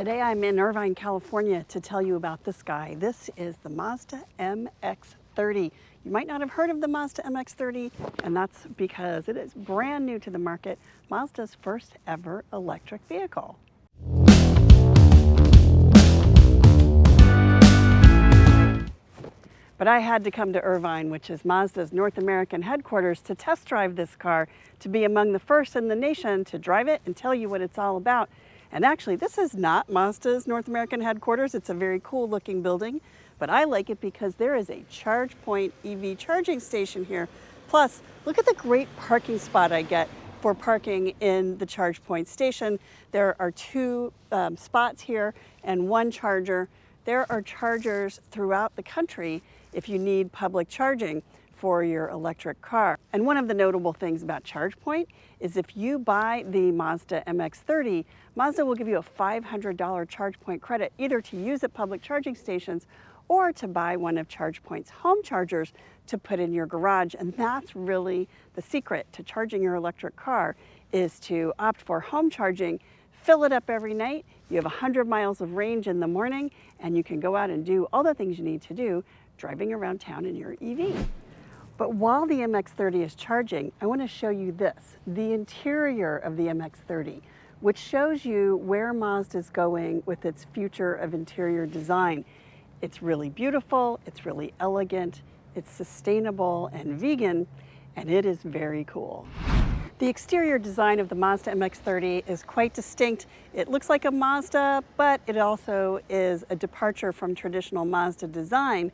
Today I'm in Irvine, California to tell you about this guy. This is the Mazda MX-30. You might not have heard of the Mazda MX-30, and that's because it is brand new to the market, Mazda's first ever electric vehicle. But I had to come to Irvine, which is Mazda's North American headquarters, to test drive this car, to be among the first in the nation to drive it and tell you what it's all about. And actually, this is not Mazda's North American headquarters. It's a very cool looking building, but I like it because there is a ChargePoint EV charging station here. Plus, look at the great parking spot I get for parking in the ChargePoint station. There are two spots here and one charger. There are chargers throughout the country if you need public charging for your electric car. And one of the notable things about ChargePoint is if you buy the Mazda MX-30, Mazda will give you a $500 ChargePoint credit either to use at public charging stations or to buy one of ChargePoint's home chargers to put in your garage. And that's really the secret to charging your electric car, is to opt for home charging, fill it up every night. You have 100 miles of range in the morning, and you can go out and do all the things you need to do driving around town in your EV. But while the MX-30 is charging, I want to show you this, the interior of the MX-30, which shows you where Mazda is going with its future of interior design. It's really beautiful, it's really elegant, it's sustainable and vegan, and it is very cool. The exterior design of the Mazda MX-30 is quite distinct. It looks like a Mazda, but it also is a departure from traditional Mazda design.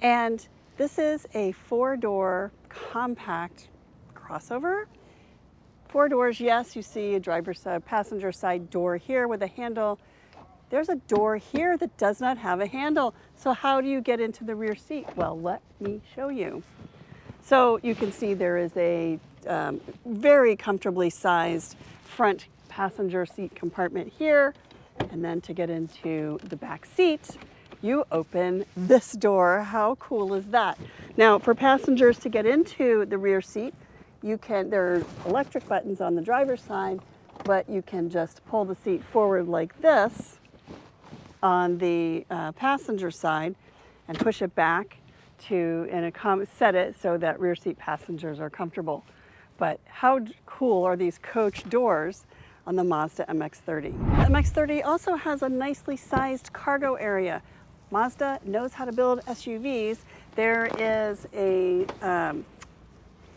And this is a four-door compact crossover. Four doors, yes, you see a driver's side, passenger side door here with a handle. There's a door here that does not have a handle. So how do you get into the rear seat? Well, let me show you. So you can see there is a very comfortably sized front passenger seat compartment here. And then to get into the back seat, you open this door. How cool is that? Now, for passengers to get into the rear seat, there are electric buttons on the driver's side, but you can just pull the seat forward like this on the passenger side and push it back set it so that rear seat passengers are comfortable. But how cool are these coach doors on the Mazda MX-30? The MX-30 also has a nicely sized cargo area. Mazda knows how to build SUVs. There is a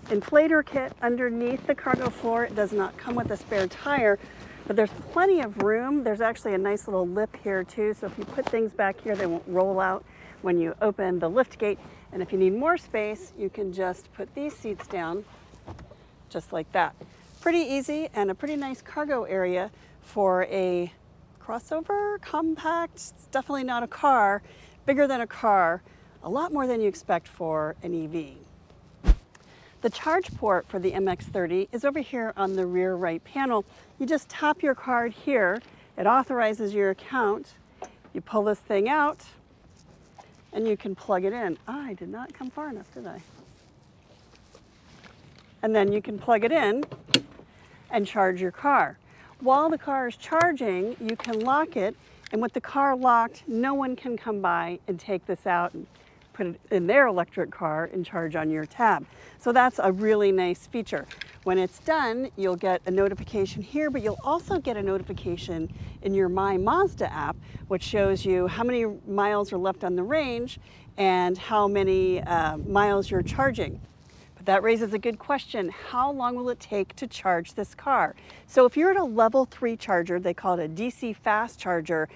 inflator kit underneath the cargo floor. It does not come with a spare tire, but there's plenty of room. There's actually a nice little lip here too, so if you put things back here, they won't roll out when you open the lift gate. And if you need more space, you can just put these seats down just like that. Pretty easy and a pretty nice cargo area for a crossover, compact. It's definitely not a car, bigger than a car, a lot more than you expect for an EV. The charge port for the MX-30 is over here on the rear right panel. You just tap your card here, it authorizes your account, you pull this thing out, and you can plug it in. I did not come far enough, did I? And then you can plug it in and charge your car. While the car is charging, you can lock it, and with the car locked, no one can come by and take this out and put it in their electric car and charge on your tab. So that's a really nice feature. When it's done, you'll get a notification here, but you'll also get a notification in your My Mazda app, which shows you how many miles are left on the range and how many miles you're charging. That raises a good question. How long will it take to charge this car? So if you're at a level 3 charger, they call it a DC fast charger,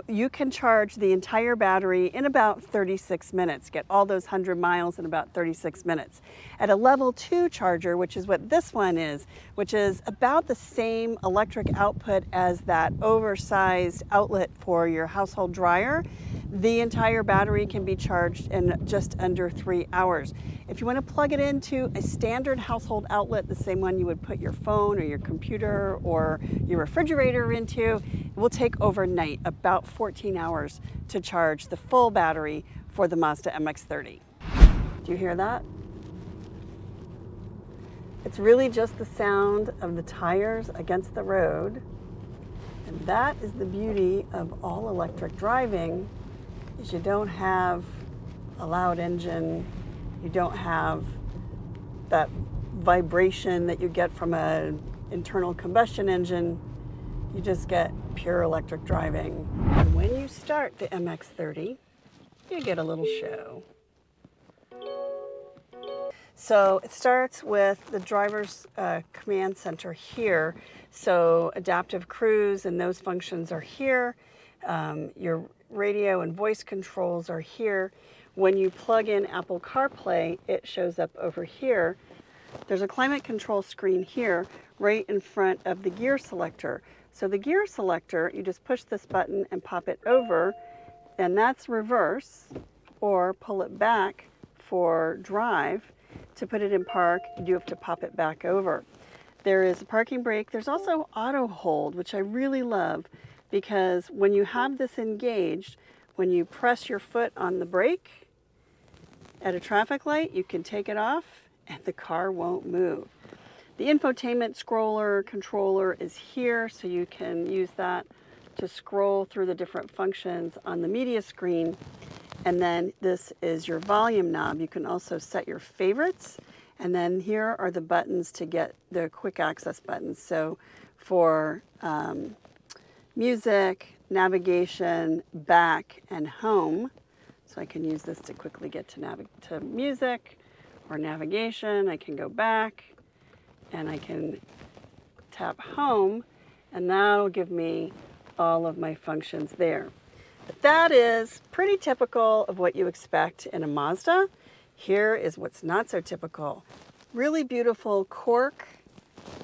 you can charge the entire battery in about 36 minutes, get all those 100 miles in about 36 minutes. At a level 2 charger, which is what this one is, which is about the same electric output as that oversized outlet for your household dryer, the entire battery can be charged in just under 3 hours. If you want to plug it into a standard household outlet, the same one you would put your phone or your computer or your refrigerator into, it will take overnight, about 14 hours to charge the full battery for the Mazda MX-30. Do you hear that? It's really just the sound of the tires against the road And that is the beauty of all electric driving, is you don't have a loud engine, you don't have that vibration that you get from an internal combustion engine. You just get pure electric driving. And when you start the MX-30, you get a little show. So it starts with the driver's command center here. So adaptive cruise and those functions are here. Your radio and voice controls are here. When you plug in Apple CarPlay, it shows up over here. There's a climate control screen here right in front of the gear selector. So the gear selector, you just push this button and pop it over, and that's reverse, or pull it back for drive. To put it in park, you do have to pop it back over. There is a parking brake. There's also auto hold, which I really love, because when you have this engaged, when you press your foot on the brake at a traffic light, you can take it off and the car won't move. The infotainment scroller controller is here, so you can use that to scroll through the different functions on the media screen. And then this is your volume knob. You can also set your favorites. And then here are the buttons to get the quick access buttons. So for music, navigation, back, and home. So I can use this to quickly get to music or navigation. I can go back and I can tap home, and that'll give me all of my functions there. But that is pretty typical of what you expect in a Mazda. Here is what's not so typical. Really beautiful cork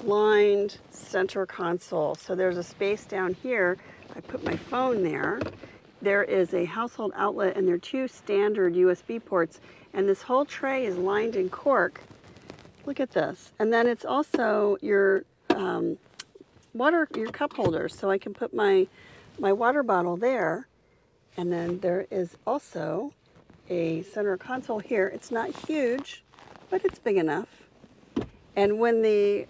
lined center console. So there's a space down here. I put my phone there. There is a household outlet, and there are two standard USB ports, and this whole tray is lined in cork. Look at this. And then it's also your your cup holders, so I can put my water bottle there. And then there is also a center console here. It's not huge, but it's big enough. And when the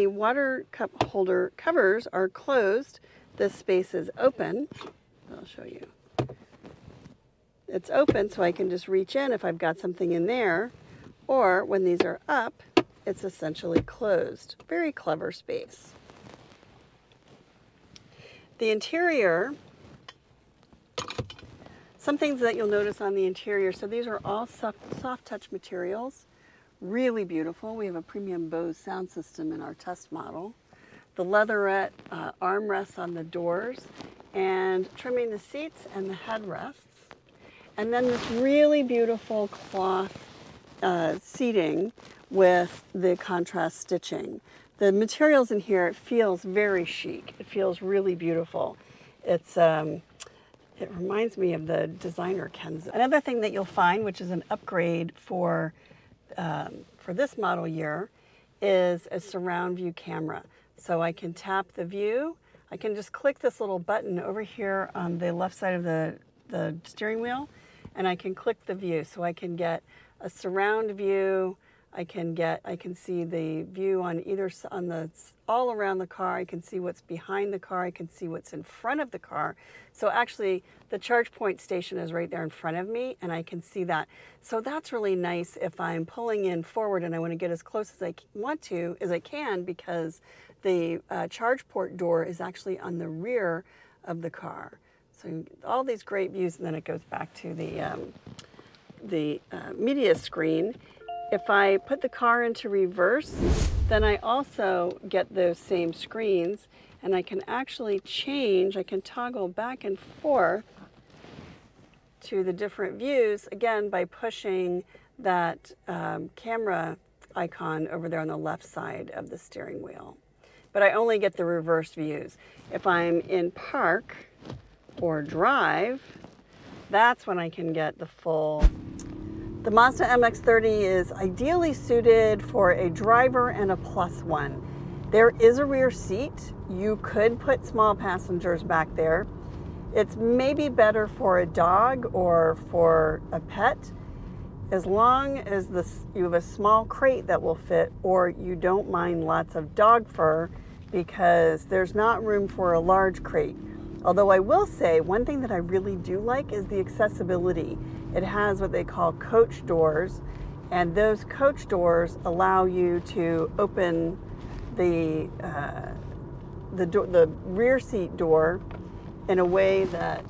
water cup holder covers are closed, this space is open. I'll show you. It's open, so I can just reach in if I've got something in there. Or when these are up, it's essentially closed. Very clever space. The interior, some things that you'll notice on the interior. So these are all soft touch materials. Really beautiful. We have a premium Bose sound system in our test model. The leatherette armrests on the doors, and trimming the seats and the headrests. And then this really beautiful cloth seating with the contrast stitching. The materials in here, it feels very chic. It feels really beautiful. It's it reminds me of the designer Kenzo. Another thing that you'll find, which is an upgrade for this model year, is a surround view camera. So I can tap the view. I can just click this little button over here on the left side of the steering wheel, and I can click the view. So I can get a surround view. I can see the view on all around the car. I can see what's behind the car. I can see what's in front of the car. So actually the charge point station is right there in front of me, and I can see that. So that's really nice if I'm pulling in forward and I want to get as close as I can, because the charge port door is actually on the rear of the car. So all these great views, and then it goes back to the media screen. If I put the car into reverse, then I also get those same screens, and I can actually change, I can toggle back and forth to the different views, again, by pushing that camera icon over there on the left side of the steering wheel. But I only get the reverse views. If I'm in park or drive, that's when I can get the full. The Mazda MX-30 is ideally suited for a driver and a plus one. There is a rear seat. You could put small passengers back there. It's maybe better for a dog or for a pet, as long as you have a small crate that will fit, or you don't mind lots of dog fur because there's not room for a large crate. Although I will say one thing that I really do like is the accessibility. It has what they call coach doors, and those coach doors allow you to open the rear seat door in a way that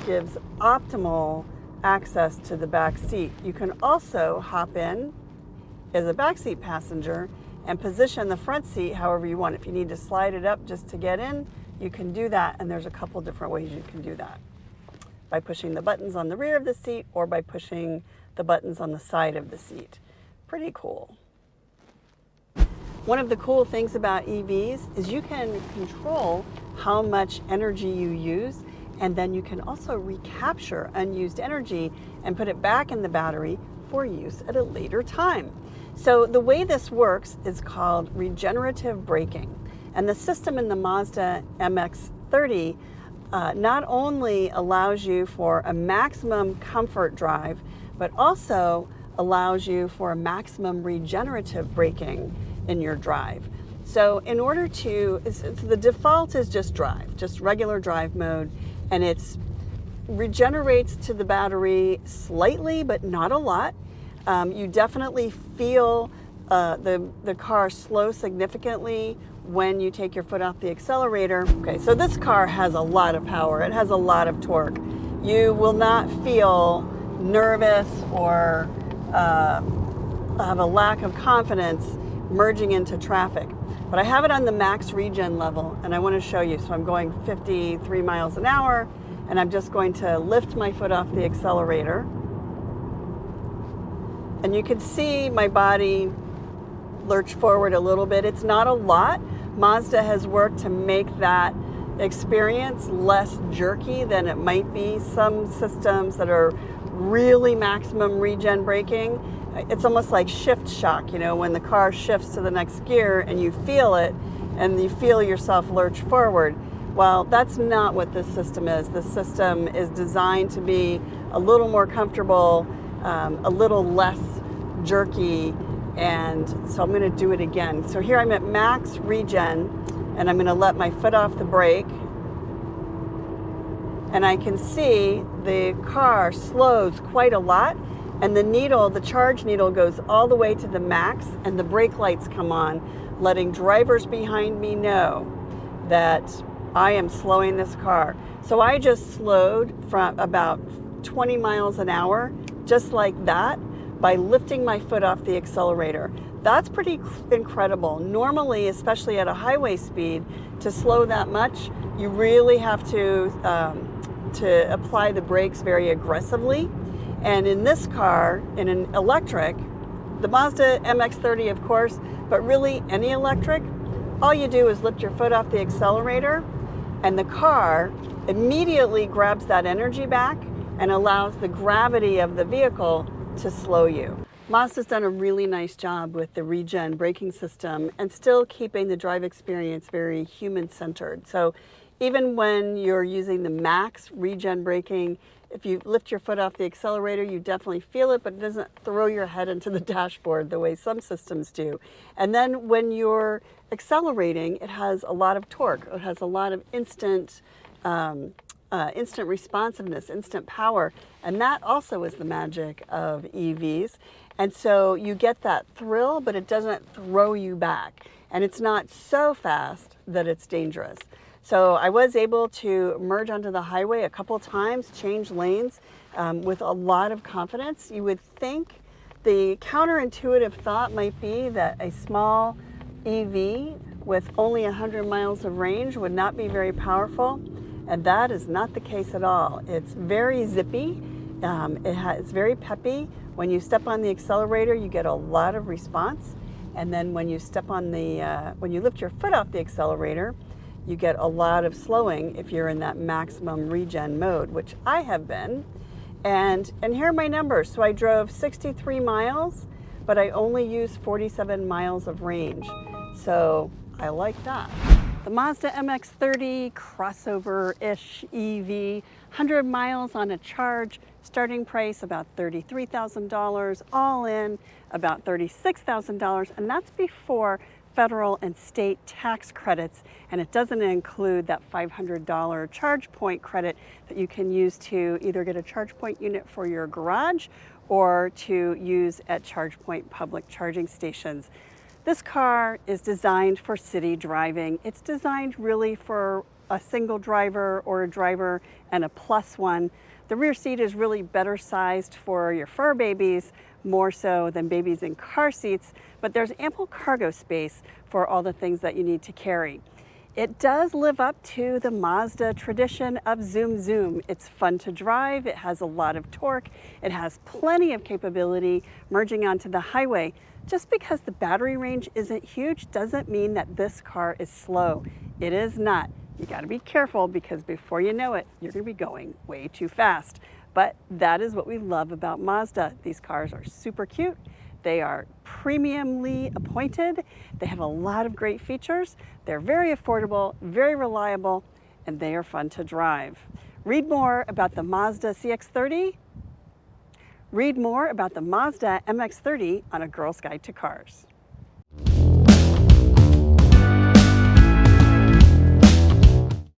gives optimal access to the back seat. You can also hop in as a backseat passenger and position the front seat however you want. If you need to slide it up just to get in, you can do that, and there's a couple different ways you can do that. By pushing the buttons on the rear of the seat or by pushing the buttons on the side of the seat. Pretty cool. One of the cool things about EVs is you can control how much energy you use, and then you can also recapture unused energy and put it back in the battery for use at a later time. So the way this works is called regenerative braking. And the system in the Mazda MX-30 not only allows you for a maximum comfort drive, but also allows you for a maximum regenerative braking in your drive. So in order to, the default is just drive, just regular drive mode, and it's regenerates to the battery slightly, but not a lot. You definitely feel the car slow significantly when you take your foot off the accelerator. Okay, so this car has a lot of power. It has a lot of torque. You will not feel nervous or have a lack of confidence merging into traffic. But I have it on the max regen level, and I want to show you. So I'm going 53 miles an hour, and I'm just going to lift my foot off the accelerator. And you can see my body lurch forward a little bit. It's not a lot. Mazda has worked to make that experience less jerky than it might be. Some systems that are really maximum regen braking, it's almost like shift shock, you know, when the car shifts to the next gear and you feel it and you feel yourself lurch forward. Well, that's not what this system is. This system is designed to be a little more comfortable, a little less jerky, and so I'm going to do it again. So here I'm at max regen, and I'm going to let my foot off the brake, and I can see the car slows quite a lot, and the needle, the charge needle, goes all the way to the max, and the brake lights come on, letting drivers behind me know that I am slowing this car. So I just slowed from about 20 miles an hour, just like that, by lifting my foot off the accelerator. That's pretty incredible. Normally, especially at a highway speed, to slow that much, you really have to apply the brakes very aggressively. And in this car, in an electric, the Mazda MX-30 of course, but really any electric, all you do is lift your foot off the accelerator, and the car immediately grabs that energy back and allows the gravity of the vehicle to slow you. Mazda's done a really nice job with the regen braking system and still keeping the drive experience very human-centered. So even when you're using the max regen braking, if you lift your foot off the accelerator, you definitely feel it, but it doesn't throw your head into the dashboard the way some systems do. And then when you're accelerating, it has a lot of torque. It has a lot of instant responsiveness, instant power, and that also is the magic of EVs. And so you get that thrill, but it doesn't throw you back, and it's not so fast that it's dangerous. So I was able to merge onto the highway a couple times, change lanes with a lot of confidence. You would think the counterintuitive thought might be that a small EV with only 100 miles of range would not be very powerful. And that is not the case at all. It's very zippy. It's very peppy. When you step on the accelerator, you get a lot of response. And then when you step on when you lift your foot off the accelerator, you get a lot of slowing if you're in that maximum regen mode, which I have been. And here are my numbers. So I drove 63 miles, but I only used 47 miles of range. So I like that. The Mazda MX-30 crossover-ish EV, 100 miles on a charge, starting price about $33,000, all in about $36,000, and that's before federal and state tax credits, and it doesn't include that $500 charge point credit that you can use to either get a charge point unit for your garage or to use at charge point public charging stations. This car is designed for city driving. It's designed really for a single driver or a driver and a plus one. The rear seat is really better sized for your fur babies, more so than babies in car seats, but there's ample cargo space for all the things that you need to carry. It does live up to the Mazda tradition of zoom zoom. It's fun to drive, it has a lot of torque, it has plenty of capability merging onto the highway. Just because the battery range isn't huge doesn't mean that this car is slow. It is not. You got to be careful because before you know it, you're going to be going way too fast. But that is what we love about Mazda. These cars are super cute. They are premiumly appointed. They have a lot of great features. They're very affordable, very reliable, and they are fun to drive. Read more about the Mazda CX-30. Read more about the Mazda MX-30 on A Girl's Guide to Cars.